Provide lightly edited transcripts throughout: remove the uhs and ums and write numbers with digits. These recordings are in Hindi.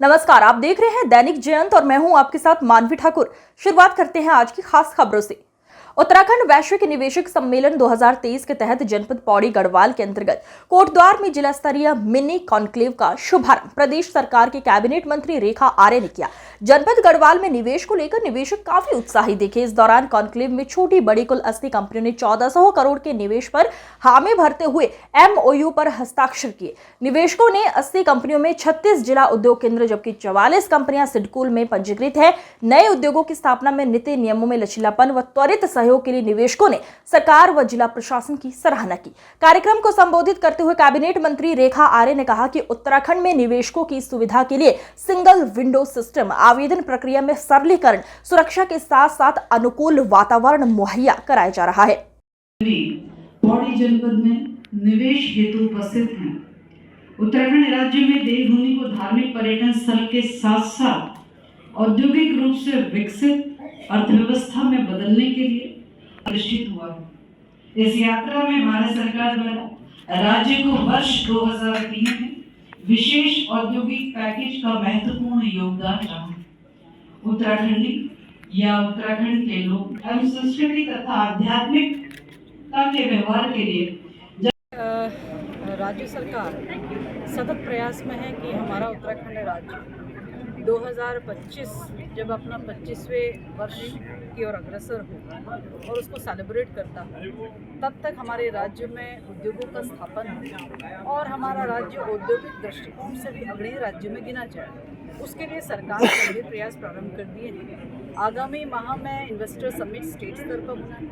नमस्कार, आप देख रहे हैं दैनिक जयंत और मैं हूं आपके साथ मानवी ठाकुर। शुरुआत करते हैं आज की खास खबरों से। उत्तराखंड वैश्विक निवेशक सम्मेलन 2023 के तहत जनपद पौड़ी गढ़वाल के अंतर्गत कोटद्वार में जिला स्तरीय मिनी कॉन्क्लेव का शुभारंभ प्रदेश सरकार के कैबिनेट मंत्री रेखा आर्य ने किया। जनपद गढ़वाल में निवेश को लेकर निवेशक काफी उत्साहित दिखे। इस दौरान कॉन्क्लेव में छोटी बड़ी कुल 80 कंपनियों ने 1400 करोड़ के निवेश पर हामी भरते हुए MOU पर हस्ताक्षर किए। निवेशकों ने 80 कंपनियों में 36 जिला उद्योग केंद्र जबकि 44 कंपनियां सिडकुल में पंजीकृत है। नए उद्योगों की स्थापना में नीति नियमों में लचीलापन व त्वरित सहयोग के लिए निवेशकों ने सरकार व जिला प्रशासन की सराहना की। कार्यक्रम को संबोधित करते हुए कैबिनेट मंत्री रेखा आर्य ने कहा कि उत्तराखंड में निवेशकों की सुविधा के लिए सिंगल विंडो सिस्टम, आवेदन प्रक्रिया में सरलीकरण, सुरक्षा के साथ साथ अनुकूल वातावरण मुहैया कराया जा रहा है। पौड़ी जनपद में निवेश हेतु उपस्थित हैं। उत्तराखंड राज्य में देवभूमि को धार्मिक पर्यटन स्थल के साथ साथ औद्योगिक रूप से विकसित अर्थव्यवस्था में बदलने के लिए प्रतिष्ठित हुआ है। इस यात्रा में भारत सरकार द्वारा राज्य को वर्ष 2003 में विशेष औद्योगिक पैकेज का महत्वपूर्ण योगदान रहा। उत्तराखंडी या उत्तराखंड के लोग एवं संस्कृति तथा आध्यात्मिकता के व्यवहार के लिए राज्य सरकार सतत प्रयास में है कि हमारा उत्तराखंड राज्य 2025 जब अपना 25वें वर्ष की ओर अग्रसर हो और उसको सेलिब्रेट करता है, तब तक हमारे राज्य में उद्योगों का स्थापन हो और हमारा राज्य औद्योगिक दृष्टिकोण से भी अग्रणी राज्य में गिना जाए। उसके लिए सरकार ने गंभीर प्रयास प्रारंभ कर दिए हैं। आगामी माह में इन्वेस्टर समिट स्टेट स्तर पर होना है,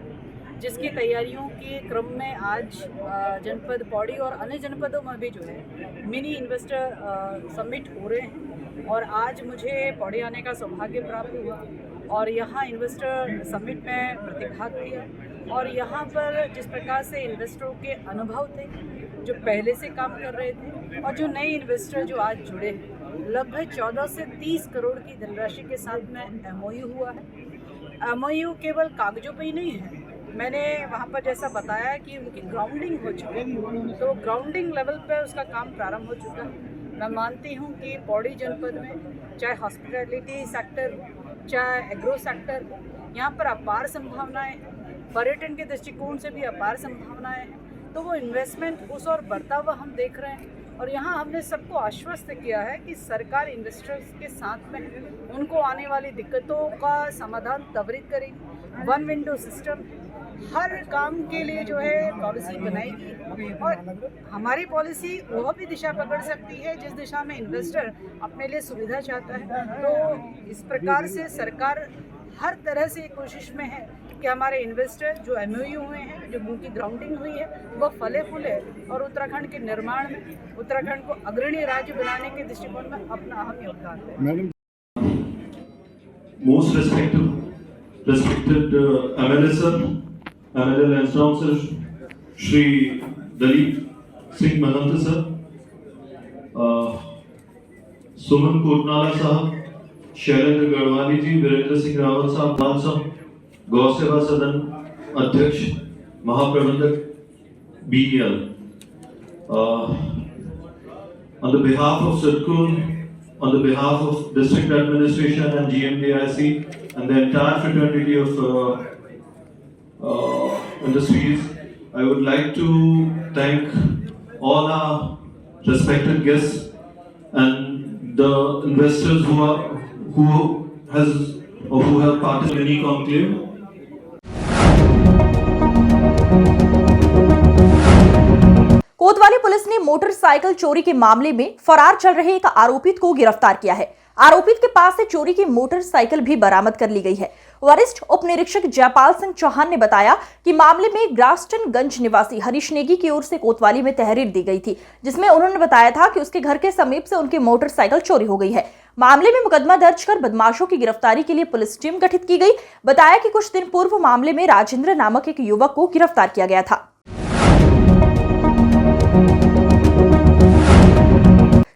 जिसकी तैयारियों के क्रम में आज जनपद पौड़ी और अन्य जनपदों में भी जो है मिनी इन्वेस्टर समिट हो रहे हैं। और आज मुझे पौड़ी आने का सौभाग्य प्राप्त हुआ और यहाँ इन्वेस्टर समिट में प्रतिभाग किया और यहाँ पर जिस प्रकार से इन्वेस्टरों के अनुभव थे जो पहले से काम कर रहे थे और जो नए इन्वेस्टर जो आज जुड़े हैं, लगभग 14 से 30 करोड़ की धनराशि के साथ में MOU हुआ है। MOU केवल कागजों पर ही नहीं है, मैंने वहाँ पर जैसा बताया कि उनकी ग्राउंडिंग हो चुकी है, तो ग्राउंडिंग लेवल पर उसका काम प्रारंभ हो चुका है। मैं मानती हूँ कि पौड़ी जनपद में चाहे हॉस्पिटैलिटी सेक्टर, चाहे एग्रो सेक्टर, यहाँ पर अपार संभावनाएं, पर्यटन के दृष्टिकोण से भी अपार संभावनाएं हैं। तो वो इन्वेस्टमेंट उस ओर बढ़ता हुआ हम देख रहे हैं और यहाँ हमने सबको आश्वस्त किया है कि सरकार इन्वेस्टर्स के साथ में उनको आने वाली दिक्कतों का समाधान त्वरित करेगी। वन विंडो सिस्टम हर काम के लिए जो है पॉलिसी बनाएगी और हमारी पॉलिसी वह भी दिशा पकड़ सकती है जिस दिशा में इन्वेस्टर अपने लिए सुविधा चाहता है। तो इस प्रकार से सरकार हर तरह से कोशिश में है कि हमारे इन्वेस्टर जो MOU हुए हैं, जो उनकी ग्राउंडिंग हुई है, वो फले फूले और उत्तराखंड के निर्माण में उत्तराखंड को अग्रणी राज्य बनाने के दृष्टिकोण में अपना अहम योगदान दें। Most respected MLA sir, MLA Lansdowne sir, Shri Dalip Singh Mahant sir, सुमन कोटनाला साहब, शैलेंद्र गढ़वाली जी, वीरेंद्र सिंह रावत साहब, बाल साहब, गौ सेवा सदन अध्यक्ष महाप्रबंधक BEL, on the behalf of Siddkul, on the behalf of district administration and GMDIC and the entire fraternity of industries, I would like to thank all our respected guests and the investors who have participated in the conclave. कोतवाली पुलिस ने मोटरसाइकिल चोरी के मामले में फरार चल रहे एक आरोपित को गिरफ्तार किया है। आरोपित के पास से चोरी की मोटरसाइकिल भी बरामद कर ली गई है। वरिष्ठ उप निरीक्षक जयपाल सिंह चौहान ने बताया कि मामले में ग्रास्टनगंज निवासी हरीश नेगी की ओर से कोतवाली में तहरीर दी गई थी, जिसमें उन्होंने बताया था कि उसके घर के समीप से उनकी मोटरसाइकिल चोरी हो गई है। मामले में मुकदमा दर्ज कर बदमाशों की गिरफ्तारी के लिए पुलिस टीम गठित की गई। बताया कि कुछ दिन पूर्व मामले में राजेंद्र नामक एक युवक को गिरफ्तार किया गया था।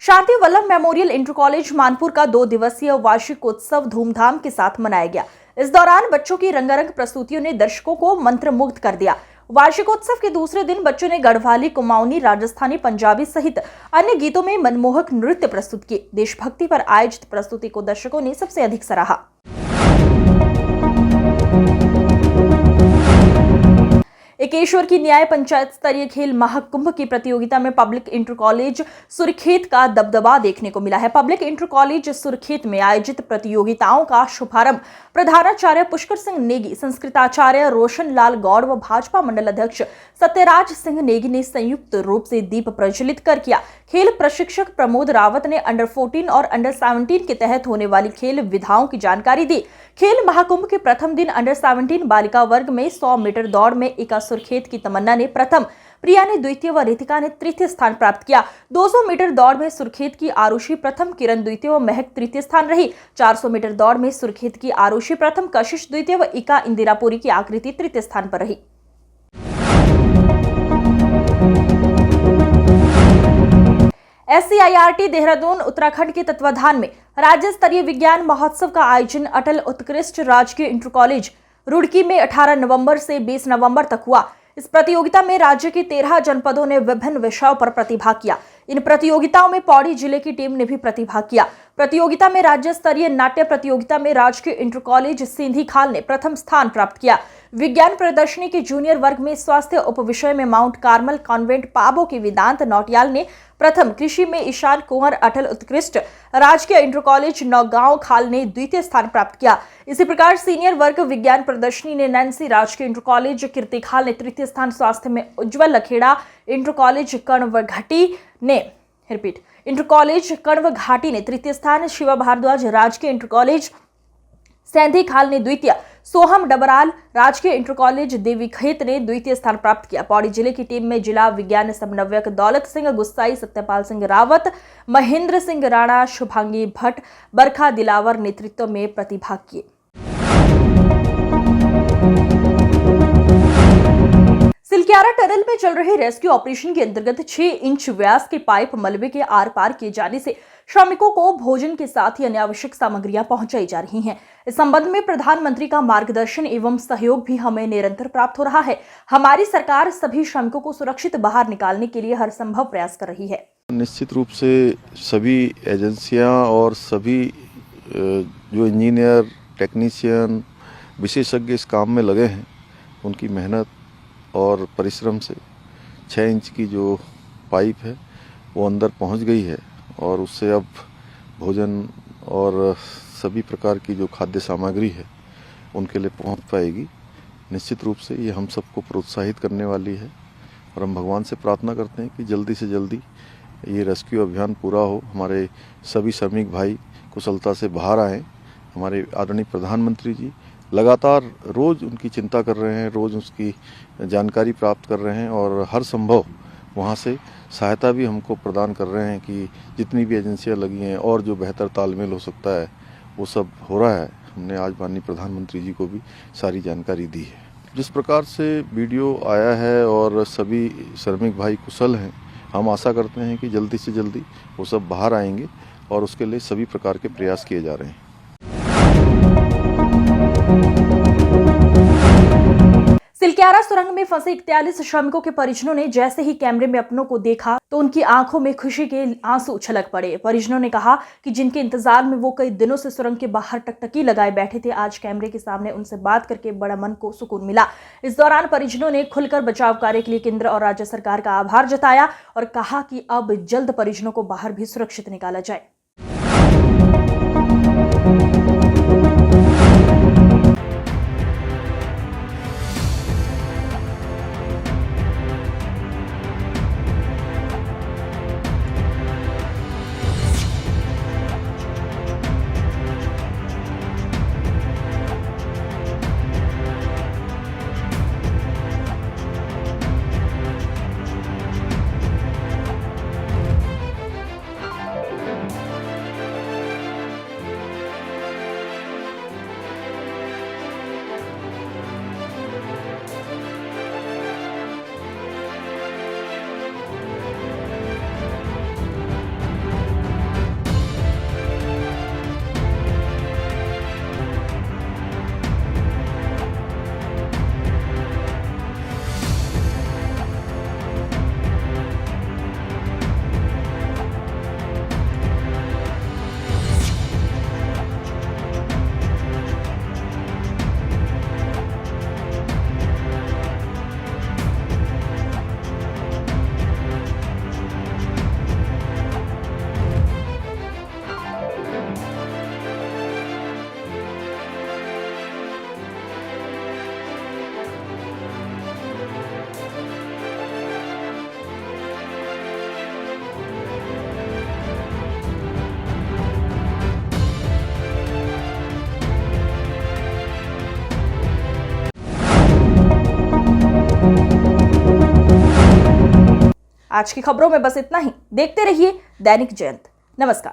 Shanti Vallabh memorial inter college Manpur का 2 दिवसीय वार्षिक उत्सव धूमधाम के साथ मनाया गया। इस दौरान बच्चों की रंगारंग प्रस्तुतियों ने दर्शकों को मंत्रमुग्ध कर दिया। वार्षिकोत्सव के दूसरे दिन बच्चों ने गढ़वाली, कुमाऊनी, राजस्थानी, पंजाबी सहित अन्य गीतों में मनमोहक नृत्य प्रस्तुत किए। देशभक्ति पर आयोजित प्रस्तुति को दर्शकों ने सबसे अधिक सराहा। एकेश्वर की न्याय पंचायत स्तरीय खेल महाकुंभ की प्रतियोगिता में पब्लिक इंटर कॉलेज सुरखेत का दबदबा देखने को मिला है। पब्लिक इंटर कॉलेज सुरखेत में आयोजित प्रतियोगिताओं का शुभारंभ प्रधानाचार्य पुष्कर सिंह नेगी, संस्कृताचार्य रोशन लाल गौड़ व भाजपा मंडल अध्यक्ष सत्यराज सिंह नेगी ने संयुक्त रूप से दीप प्रज्वलित कर किया। खेल प्रशिक्षक प्रमोद रावत ने अंडर 14 और अंडर 17 के तहत होने वाली खेल विधाओं की जानकारी दी। खेल महाकुंभ के प्रथम दिन अंडर 17 बालिका वर्ग में 100 मीटर दौड़ में एका सुरखेत की तमन्ना ने प्रथम, प्रिया ने द्वितीय व रितिका ने तृतीय स्थान प्राप्त किया। 200 मीटर दौड़ में सुरखेत की आरुषि प्रथम, किरण द्वितीय व महक तृतीय स्थान रही। 400 मीटर दौड़ में सुरखेत की आरुषि प्रथम, कशिश द्वितीय व इका इंदिरापुरी की आकृति तृतीय स्थान पर रही। SCIRT देहरादून उत्तराखंड के तत्वाधान में राज्य स्तरीय विज्ञान महोत्सव का आयोजन अटल उत्कृष्ट राजकीय इंटर कॉलेज रुड़की में 18 नवंबर से 20 नवंबर तक हुआ। इस प्रतियोगिता में राज्य के 13 जनपदों ने विभिन्न विषयों पर प्रतिभाग किया। इन प्रतियोगिताओं में पौड़ी जिले की टीम ने भी प्रतिभाग किया। प्रतियोगिता में राज्य स्तरीय नाट्य प्रतियोगिता में राजकीय इंटर कॉलेज सिंधी खाल ने प्रथम स्थान प्राप्त किया। विज्ञान प्रदर्शनी के जूनियर वर्ग में स्वास्थ्य उपविषय में माउंट कार्मल कॉन्वेंट पाबो के वेदांत नौटियाल ने प्रथम, कृषि में ईशान कुंवर अटल उत्कृष्ट राजकीय इंटर कॉलेज नौगांव खाल ने द्वितीय स्थान प्राप्त किया। इसी प्रकार सीनियर वर्ग विज्ञान प्रदर्शनी ने नैन्सी राजकीय इंटर कॉलेज कीर्ति खाल ने तृतीय स्थान, स्वास्थ्य में उज्जवल लखेड़ा इंटर कॉलेज कण्व घाटी ने तृतीय स्थान, शिवा भारद्वाज राजकीय इंटर कॉलेज सैंधी खाल ने द्वितीय, सोहम डबराल राजकीय इंटर कॉलेज देवीखेत ने द्वितीय स्थान प्राप्त किया। पौड़ी जिले की टीम में जिला विज्ञान समन्वयक दौलत सिंह गुस्साई, सत्यपाल सिंह रावत, महेंद्र सिंह राणा, शुभांगी भट्ट, बरखा दिलावर नेतृत्व में प्रतिभाग किए। सिलक्यारा टनल में चल रहे रेस्क्यू ऑपरेशन के अंतर्गत 6 इंच व्यास के पाइप मलबे के आर पार किए जाने से श्रमिकों को भोजन के साथ ही अन्य आवश्यक सामग्रियां पहुंचाई जा रही हैं। इस संबंध में प्रधानमंत्री का मार्गदर्शन एवं सहयोग भी हमें निरंतर प्राप्त हो रहा है। हमारी सरकार सभी श्रमिकों को सुरक्षित बाहर निकालने के लिए हर संभव प्रयास कर रही है। निश्चित रूप से सभी एजेंसियां और सभी जो इंजीनियर, टेक्नीशियन, विशेषज्ञ इस काम में लगे हैं, उनकी मेहनत और परिश्रम से 6 इंच की जो पाइप है वो अंदर पहुंच गई है और उससे अब भोजन और सभी प्रकार की जो खाद्य सामग्री है उनके लिए पहुंच पाएगी। निश्चित रूप से ये हम सबको प्रोत्साहित करने वाली है और हम भगवान से प्रार्थना करते हैं कि जल्दी से जल्दी ये रेस्क्यू अभियान पूरा हो, हमारे सभी श्रमिक भाई कुशलता से बाहर आएँ। हमारे आदरणीय प्रधानमंत्री जी लगातार रोज़ उनकी चिंता कर रहे हैं, रोज़ उसकी जानकारी प्राप्त कर रहे हैं और हर संभव वहाँ से सहायता भी हमको प्रदान कर रहे हैं कि जितनी भी एजेंसियाँ लगी हैं और जो बेहतर तालमेल हो सकता है वो सब हो रहा है। हमने आज माननीय प्रधानमंत्री जी को भी सारी जानकारी दी है। जिस प्रकार से वीडियो आया है और सभी श्रमिक भाई कुशल हैं, हम आशा करते हैं कि जल्दी से जल्दी वो सब बाहर आएंगे और उसके लिए सभी प्रकार के प्रयास किए जा रहे हैं। सिलक्यारा सुरंग में फंसे 41 श्रमिकों के परिजनों ने जैसे ही कैमरे में अपनों को देखा तो उनकी आंखों में खुशी के आंसू छलक पड़े। परिजनों ने कहा कि जिनके इंतजार में वो कई दिनों से सुरंग के बाहर टकटकी लगाए बैठे थे, आज कैमरे के सामने उनसे बात करके बड़ा मन को सुकून मिला। इस दौरान परिजनों ने खुलकर बचाव कार्य के लिए केंद्र और राज्य सरकार का आभार जताया और कहा कि अब जल्द परिजनों को बाहर भी सुरक्षित निकाला जाए। आज की खबरों में बस इतना ही। देखते रहिए दैनिक जयंत। नमस्कार।